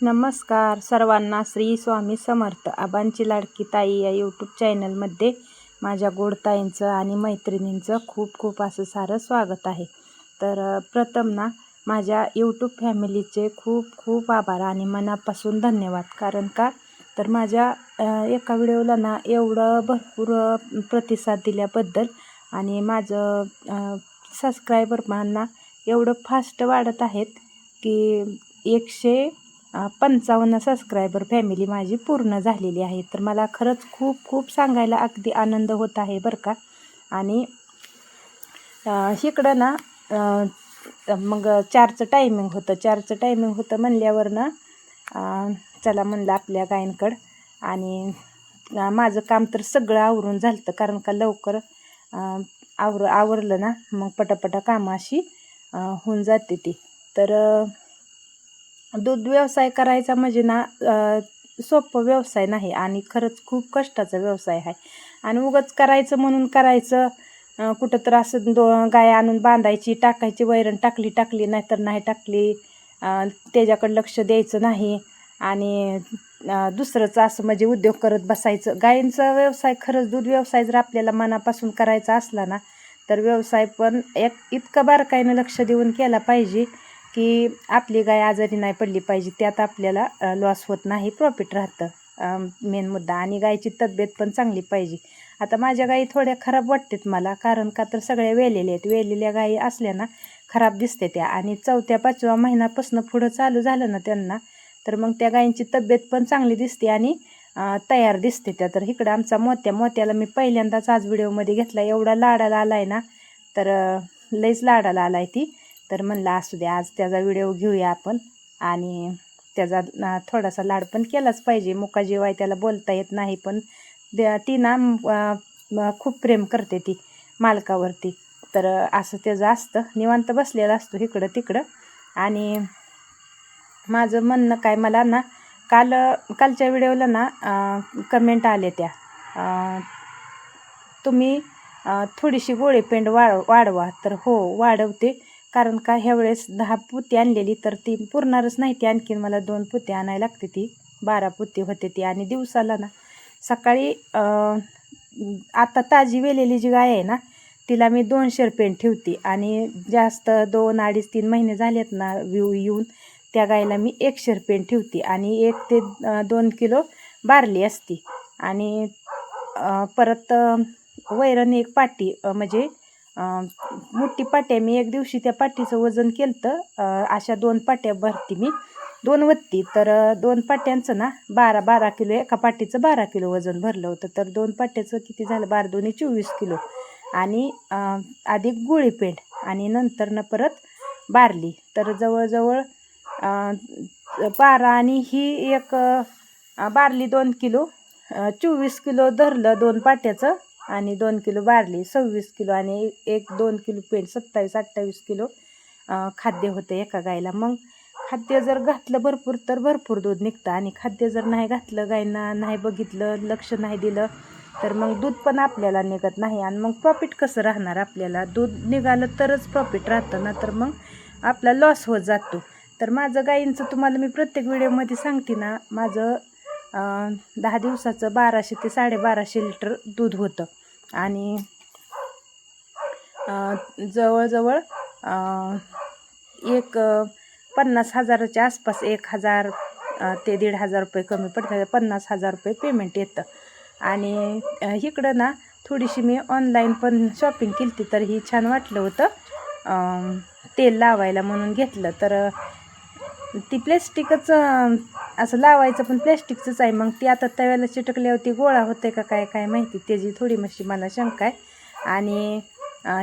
नमस्कार सर्वांना. श्री स्वामी समर्थ. आबांची लाडकी ताई या यूट्यूब चॅनलमध्ये माझ्या गोडताईंचं आणि मैत्रिणींचं खूप खूप असं सारं स्वागत आहे. तर प्रथम ना माझ्या यूट्यूब फॅमिलीचे खूप खूप आभार आणि मनापासून धन्यवाद. कारण का तर माझ्या एका व्हिडिओला ना एवढं भरपूर प्रतिसाद दिल्याबद्दल आणि माझं सबस्क्रायबरांना एवढं फास्ट वाढत आहेत की 155 सबस्क्रायबर फॅमिली माझी पूर्ण झालेली आहे. तर मला खरंच खूप खूप सांगायला अगदी आनंद होत आहे बरं का. आणि इकडं ना मग 4चं टायमिंग होतं म्हणल्यावर ना चला म्हणलं आपल्या गायींकडं. आणि माझं काम तर सगळं आवरून झालं कारण का लवकर आवरलं ना मग पटापटा कामं अशी होऊन जाते ती. तर दूध व्यवसाय करायचा म्हणजे ना सोपं व्यवसाय नाही आणि खरंच खूप कष्टाचा व्यवसाय आहे. आणि उगाच करायचं म्हणून करायचं, कुठं तर असं गाय आणून बांधायची, टाकायची, वैरण टाकली नाहीतर नाही टाकली, त्याच्याकडे लक्ष द्यायचं नाही आणि दुसरंच असं म्हणजे उद्योग करत बसायचं. गायींचा व्यवसाय खरंच दूध व्यवसाय जर आपल्याला मनापासून करायचा असला ना तर व्यवसाय पण इतकं बारकाईनं लक्ष देऊन केला पाहिजे की आपली गाय आजारी नाही पडली पाहिजे. त्यात आपल्याला लॉस होत नाही, प्रॉफिट राहतं मेन मुद्दा. आणि गायची तब्येत पण चांगली पाहिजे. आता माझ्या गायी थोड्या खराब वाटतात मला, कारण का तर सगळ्या वेलेल्या आहेत. वेलेल्या गायी असल्या ना खराब दिसते त्या. आणि 4-5व्या महिन्यापासून पुढं चालू झालं ना त्यांना तर मग त्या गायींची तब्येत पण चांगली दिसते आणि तयार दिसते त्या. तर इकडं आमचा मोत्याला मी पहिल्यांदाच आज व्हिडिओमध्ये घेतला. एवढा लाडाला आलाय ना, तर लईच लाडाला आलाय ती. तर म्हणलं असू द्या आज त्याचा व्हिडिओ घेऊया आपण. आणि त्याचा थोडासा लाड पण केलाच पाहिजे. मुकाजीव आहे, त्याला बोलता येत नाही, पण ती ना खूप प्रेम करते ती मालकावरती. तर असं त्याचं असतं, निवांत बसलेलं असतो इकडं तिकडं. आणि माझं म्हणणं काय, मला ना कालच्या व्हिडिओला ना कमेंट आले त्या, तुम्ही थोडीशी गोळीपेंड वाढवा. तर हो वाढवते, कारण का ह्या वेळेस 10 पुती आणलेली तर ती पुरणारच नाही. ती आणखीन मला 2 पुती आणायला लागते. ती 12 पुती होते ती. आणि दिवसाला ना सकाळी आता ताजी वेलेली जी गाय आहे ना तिला मी 2 शेरपेंड ठेवते. आणि जास्त 2, 2.5, 3 महिने झालेत ना येऊन त्या गायला मी 1 शेरपेंड ठेवते. आणि 1 ते 2 किलो बारली असते. आणि परत वैरण एक पाटी, म्हणजे मोठी पाट्या, मी एक दिवशी त्या पाटीचं वजन केलं. अशा 2 पाट्या भरती मी, 2 वत्ती. तर 2 पाट्यांचं ना 12 किलो, एका पाटीचं 12 किलो वजन भरलं होतं. तर 2 पाट्याचं किती झालं, 12 2 24 किलो. आणि अधिक गुळीपेंड आणि नंतर ना परत बारली. तर जवळजवळ 12 आणि ही एक बारली 2 किलो, 24 किलो धरलं 2 पाट्याचं. आणि 2 किलो बारली 26 किलो. आणि 1-2 किलो पेंड 27-28 किलो खाद्य होतं एका गायला. मग खाद्य जर घातलं भरपूर तर भरपूर दूध निघतं. आणि खाद्य जर नाही घातलं, गायींना नाही बघितलं, लक्ष नाही दिलं तर मग दूध पण आपल्याला निघत नाही. आणि मग प्रॉफिट कसं राहणार आपल्याला? दूध निघालं तरच प्रॉफिट राहतं ना, तर मग आपला लॉस होत जातो. तर माझं गायींचं तुम्हाला मी प्रत्येक व्हिडिओमध्ये सांगते ना, माझं 10 दिवसाचं 1200 ते 1250 लिटर दूध होतं. आणि जवळजवळ एक 50,000च्या आसपास, 1,000 ते 1,500 रुपये कमी पडतात, 50,000 रुपये पेमेंट येतं. आणि इकडं ना थोडीशी मी ऑनलाईन पण शॉपिंग केली होती. तर ही छान वाटलं होतं तेल लावायला म्हणून घेतलं. तर ती प्लॅस्टिकच असं लावायचं, पण प्लॅस्टिकचंच आहे. मग ती आता तव्याला चिटकल्यावर ती गोळा होते का काय माहिती, त्याची थोडी मशी मला शंका आहे. आणि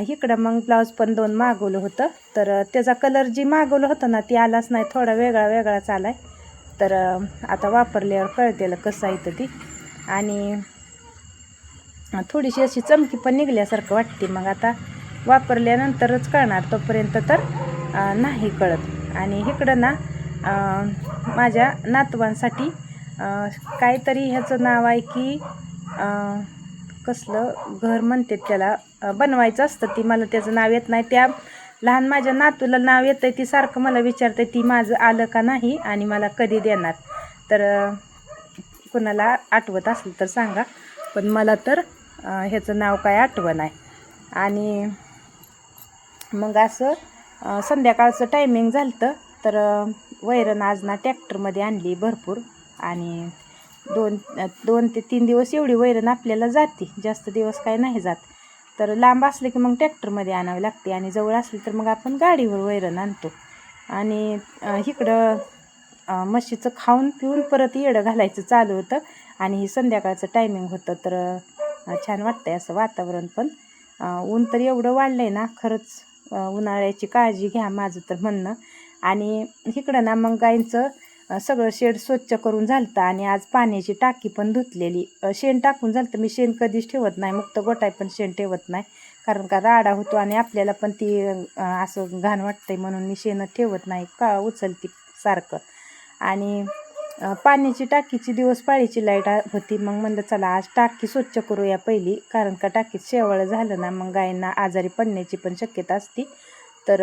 इकडं मग ब्लाऊज पण 2 मागवलं होतं. तर त्याचा कलर जी मागवलं होतं ना ती आलाच नाही, थोडा वेगळाच आला आहे. तर आता वापरल्यावर कळतेलं कसं आहे तर ती. आणि थोडीशी अशी चमकी पण निघल्यासारखं वाटते. मग आता वापरल्यानंतरच कळणार, तोपर्यंत तर नाही कळत. आणि इकडं ना माझ्या नातवांसाठी काहीतरी ह्याचं नाव आहे की कसलं घर म्हणते त्याला, बनवायचं असतं. ती मला त्याचं नाव येत नाही. त्या लहान माझ्या नातूला नाव येतं ती सारखं मला विचारते ती माझं आलं का नाही आणि मला कधी देणार. तर कुणाला आठवत असलं तर सांगा, पण मला तर ह्याचं नाव काय आठवण नाही. आणि मग असं संध्याकाळचं टायमिंग झालं तर वैरण आज ना ट्रॅक्टरमध्ये आणली भरपूर. आणि 2 ते 3 दिवस एवढी वैरण आपल्याला जाते, जास्त दिवस काय नाही जात. तर लांब असले की मग ट्रॅक्टरमध्ये आणावी लागते आणि जवळ असली तर मग आपण गाडीवर वैरण आणतो. आणि इकडं म्हशीचं खाऊन पिऊन परत येडं घालायचं चालू होतं. आणि ही संध्याकाळचं टायमिंग होतं. तर छान वाटतंय असं वातावरण. पण ऊन तर एवढं वाढलं आहे ना, खरंच उन्हाळ्याची काळजी घ्या माझं तर म्हणणं. आणि इकडं ना मग गाईंचं सगळं शेड स्वच्छ करून झालं. आणि आज पाण्याची टाकी पण धुतलेली. शेण टाकून झालं. मी शेण कधीच ठेवत नाही, मुक्त गोठाय पण शेण ठेवत नाही, कारण का राडा होतो आणि आपल्याला पण ती असं घाण वाटतंय म्हणून मी शेण ठेवत नाही, का उचलती सारखं. आणि पाण्याची टाकीची दिवस पाळीची लाईट होती. मग म्हणलं चला आज टाकी स्वच्छ करूया पहिली, कारण का टाकीत शेवाळं झालं ना मग गायींना आजारी पडण्याची पण शक्यता असते. तर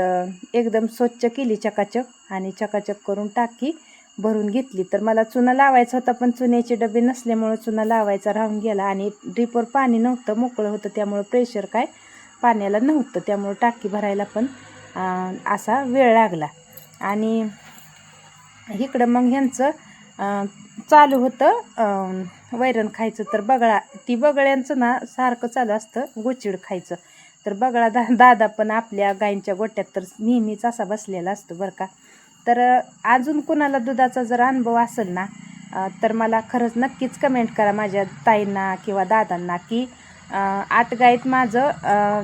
एकदम स्वच्छ केली चकाचक आणि चकाचक करून टाकी भरून घेतली. तर मला चुना लावायचा होता, पण चुन्याचे डबे नसल्यामुळं चुना लावायचा राहून गेला. आणि ड्रीपवर पाणी नव्हतं, मोकळं होतं, त्यामुळं प्रेशर काय पाण्याला नव्हतं, त्यामुळं टाकी भरायला पण असा वेळ लागला. आणि इकडं मग ह्यांचं चालू होतं वैरण खायचं. तर बगळ्यांचं ना सारखं चालू असतं गोचिड खायचं. तर बगळा दादा पण आपल्या गायींच्या गोट्यात तर नेहमीच असा बसलेला असतो बरं का. तर अजून कुणाला दुधाचा जर अनुभव असेल ना, तर मला खरंच नक्कीच कमेंट करा माझ्या ताईंना किंवा दादांना, की 8 गाईत माझं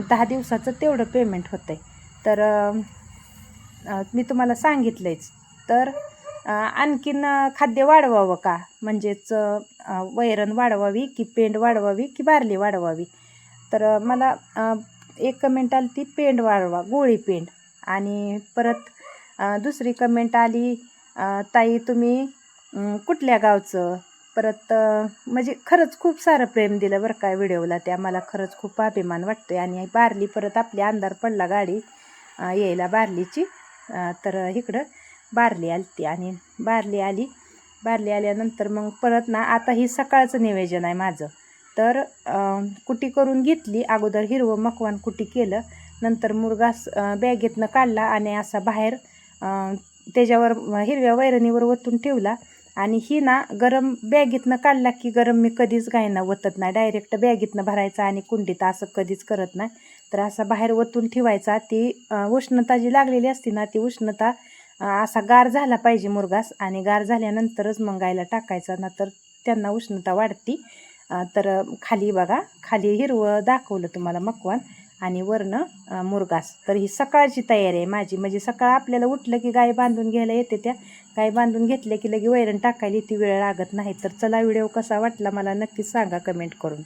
10 दिवसाचं तेवढं पेमेंट होतं आहे. तर मी तुम्हाला सांगितलंच. तर आणखीन खाद्य वाढवावं का, म्हणजेच वैरण वाढवावी की पेंड वाढवावी की बारली वाढवावी. तर मला एक कमेंट आली ती पेंड वाढवा, गोळी पेंड. आणि परत दुसरी कमेंट आली, ताई तुम्ही कुठल्या गावचं. परत म्हणजे खरंच खूप सारं प्रेम दिलं बरं का व्हिडिओला, त्या मला खरंच खूप अभिमान वाटतो. आणि बारली परत आपली अंधार पडला गाडी यायला बारलीची. तर इकडं बारली आली ती आणि बारली आल्यानंतर मग परत ना आता ही सकाळचं नियोजन आहे माझं. तर कुटी करून घेतली अगोदर, हिरवं मकवान कुटी केलं, नंतर मुरघास बॅगेतनं काढला आणि असा बाहेर त्याच्यावर हिरव्या वैरणीवर ओतून ठेवला. आणि ही ना गरम बॅगेतनं काढला की गरम मी कधीच गायींना ओतत नाही, डायरेक्ट बॅगेतनं भरायचा आणि कुंडीत असं कधीच करत नाही. तर असा बाहेर ओतून ठेवायचा. ती उष्णता जी लागलेली असते ना, ती उष्णता असा गार झाला पाहिजे मुरघास, आणि गार झाल्यानंतरच मग गायला टाकायचा ना, तर त्यांना उष्णता वाढती. तर खाली बघा, खाली हिरवं दाखवलं तुम्हाला मकवान आणि वरनं मुरघास. तर ही सकाळची तयारी आहे माझी. म्हणजे सकाळ आपल्याला उठलं की गाय बांधून घ्यायला येते, त्या गाय बांधून घेतल्या की लगे वैरण टाकायला ती वेळ लागत नाही. तर चला, व्हिडिओ कसा वाटला मला नक्कीच सांगा कमेंट करून.